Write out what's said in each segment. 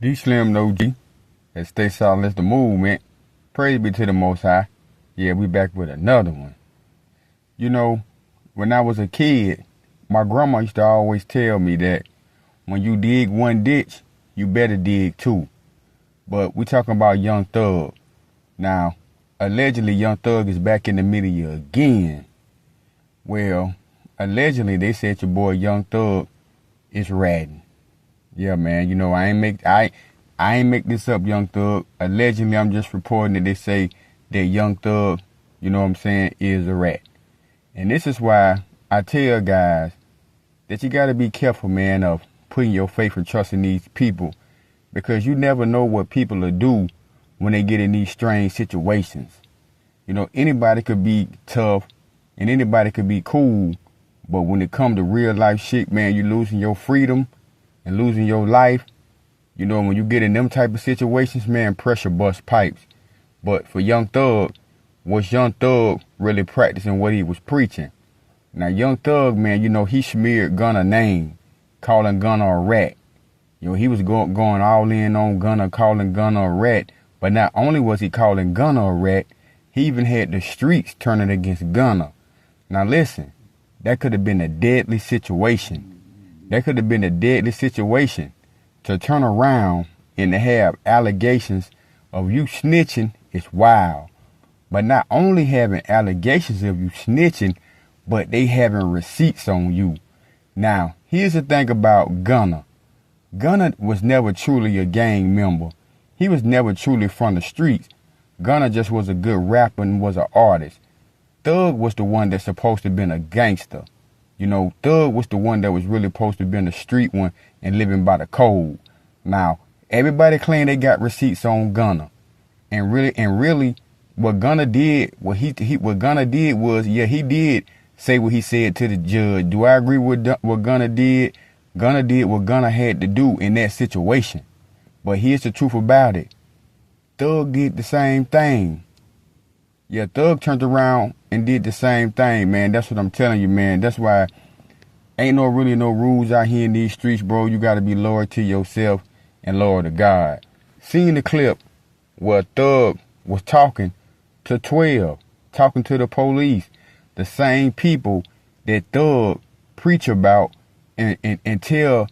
DEESLIMDAOG, and STAYSOLIDISDAMOVEMEnt. Praise be to the Most High. Yeah, we back with another one. You know, when I was a kid, my grandma used to always tell me that when you dig one ditch, you better dig two. But we talking about Young Thug. Now, allegedly, Young Thug is back in the media again. Well, allegedly, they said your boy Young Thug is ratting. Yeah, man. You know, I ain't make this up, Young Thug. Allegedly, I'm just reporting that they say that Young Thug, you know what I'm saying, is a rat. And this is why I tell guys that you got to be careful, man, of putting your faith and trust in these people, because you never know what people will do when they get in these strange situations. You know, anybody could be tough and anybody could be cool, but when it comes to real life shit, man, you're losing your freedom and losing your life. You know, when you get in them type of situations, man, pressure busts pipes. But for Young Thug, was Young Thug really practicing what he was preaching? Now, Young Thug, man, you know, he smeared Gunna name, calling Gunna a rat. You know, he was going all in on Gunna, calling Gunna a rat. But not only was he calling Gunna a rat, he even had the streets turning against Gunna. Now, listen, that could have been a deadly situation. That could have been a deadly situation to turn around and to have allegations of you snitching is wild. But not only having allegations of you snitching, but they having receipts on you. Now, here's the thing about Gunna. Gunna was never truly a gang member. He was never truly from the streets. Gunna just was a good rapper and was an artist. Thug was the one that's supposed to have been a gangster. You know, Thug was the one that was really supposed to be in the street one and living by the code. Now, everybody claim they got receipts on Gunna. And really, what Gunna did, what Gunna did was, yeah, he did say what he said to the judge. Do I agree with what Gunna did? Gunna did what Gunna had to do in that situation. But here's the truth about it. Thug did the same thing. Yeah, Thug turned around and did the same thing, man. That's what I'm telling you, man. That's why ain't really no rules out here in these streets, bro. You got to be loyal to yourself and loyal to God. Seeing the clip where Thug was talking to 12, talking to the police, the same people that Thug preach about and tell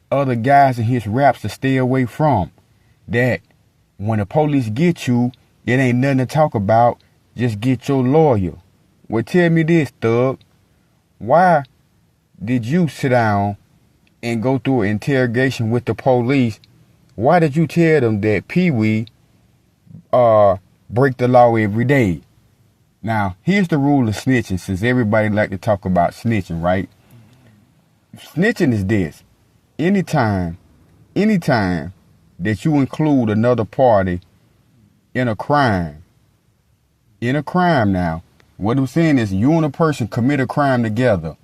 other guys in his raps to stay away from. That when the police get you, it ain't nothing to talk about. Just get your lawyer. Well, tell me this, Thug. Why did you sit down and go through an interrogation with the police? Why did you tell them that Pee-wee break the law every day? Now, here's the rule of snitching, since everybody like to talk about snitching, right? Snitching is this. Anytime that you include another party in a crime, now, what I'm saying is you and a person commit a crime together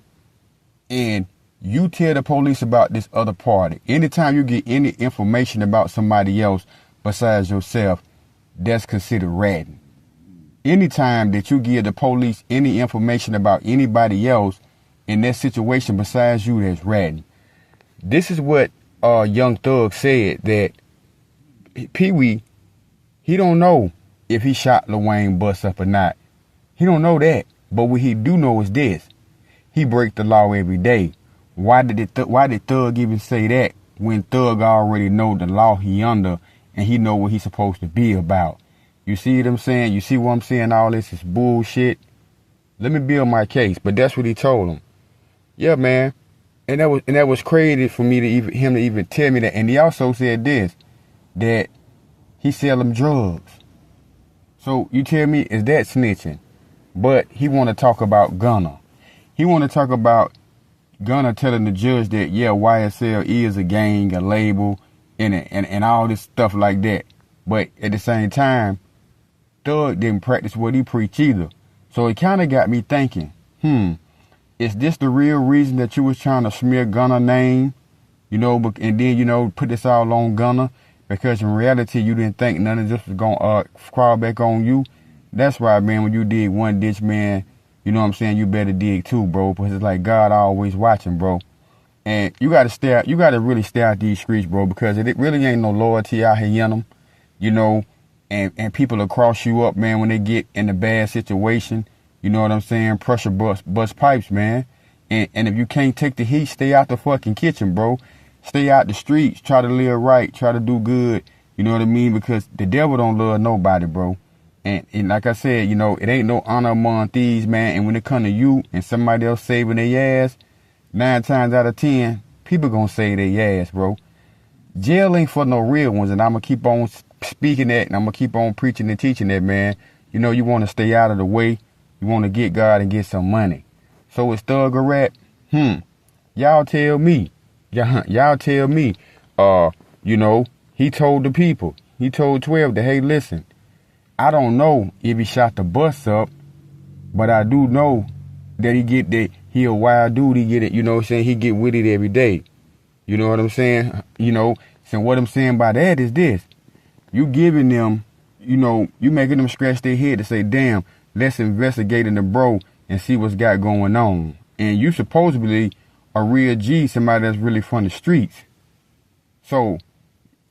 and you tell the police about this other party. Anytime you get any information about somebody else besides yourself, that's considered ratting. Anytime that you give the police any information about anybody else in that situation besides you, that's ratting. This is what Young Thug said, that Pee-wee, he don't know if he shot Lil Wayne bust up or not. He don't know that. But what he do know is this. He break the law every day. Why did Thug even say that when Thug already know the law he under and he know what he's supposed to be about? You see what I'm saying? You see what I'm saying? All this is bullshit. Let me build my case. But that's what he told him. Yeah, man. And that was crazy for me to him to even tell me that. And he also said this, that he sell them drugs. So you tell me, is that snitching? But he want to talk about Gunna. He want to talk about Gunna telling the judge that, yeah, YSL is a gang, a label, and all this stuff like that. But at the same time, Thug didn't practice what he preached either. So it kind of got me thinking, is this the real reason that you was trying to smear Gunna name? You know, and then, you know, put this all on Gunna? Because in reality, you didn't think none of this was going to crawl back on you. That's why, man, when you dig one ditch, man, you know what I'm saying, you better dig two, bro. Because it's like God always watching, bro. And you gotta stay out, you gotta really stay out these streets, bro, because it really ain't no loyalty out here in them, you know, and people will cross you up, man, when they get in a bad situation. You know what I'm saying? Pressure bust pipes, man. And if you can't take the heat, stay out the fucking kitchen, bro. Stay out the streets. Try to live right. Try to do good. You know what I mean? Because the devil don't love nobody, bro. And like I said, you know, it ain't no honor among thieves, man. And when it come to you and somebody else saving their ass, 9 times out of 10, people gonna save their ass, bro. Jail ain't for no real ones, and I'm gonna keep on speaking that, and I'm gonna keep on preaching and teaching that, man. You know, you want to stay out of the way. You want to get God and get some money. So it's thug or rap? Y'all tell me. Y'all tell me. You know, he told the people. He told 12 that, hey, listen, I don't know if he shot the bus up, but I do know that he a wild dude. He get it, you know what I'm saying? He get with it every day. You know what I'm saying? You know, so what I'm saying by that is this. You giving them, you know, you making them scratch their head to say, damn, let's investigate in the bro and see what's got going on. And you supposedly a real G, somebody that's really from the streets. So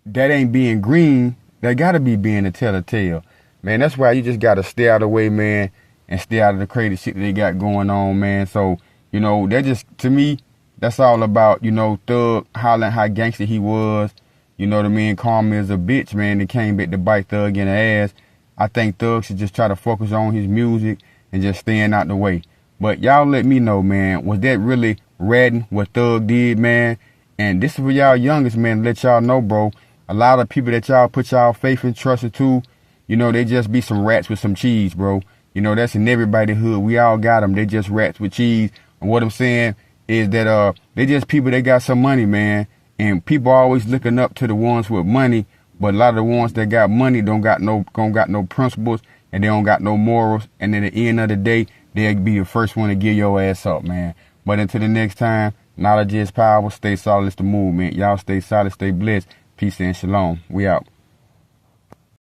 that ain't being green. That gotta be being a telltale. Man, that's why you just gotta stay out of the way, man, and stay out of the crazy shit that they got going on, man. So, you know, that just, to me, that's all about, you know, Thug hollering how gangster he was. You know what I mean? Karma is a bitch, man. They came back to bite Thug in the ass. I think Thug should just try to focus on his music and just staying out the way. But y'all let me know, man, was that really ratting what Thug did, man? And this is for y'all youngest, man, to let y'all know, bro. A lot of people that y'all put y'all faith and trust into, you know, they just be some rats with some cheese, bro. You know, that's in everybody's hood. We all got them. They just rats with cheese. And what I'm saying is that they just people that got some money, man. And people always looking up to the ones with money, but a lot of the ones that got money don't got no principles, and they don't got no morals. And at the end of the day, they'll be the first one to give your ass up, man. But until the next time, knowledge is power. Stay solid. It's the movement. Y'all stay solid. Stay blessed. Peace and shalom. We out.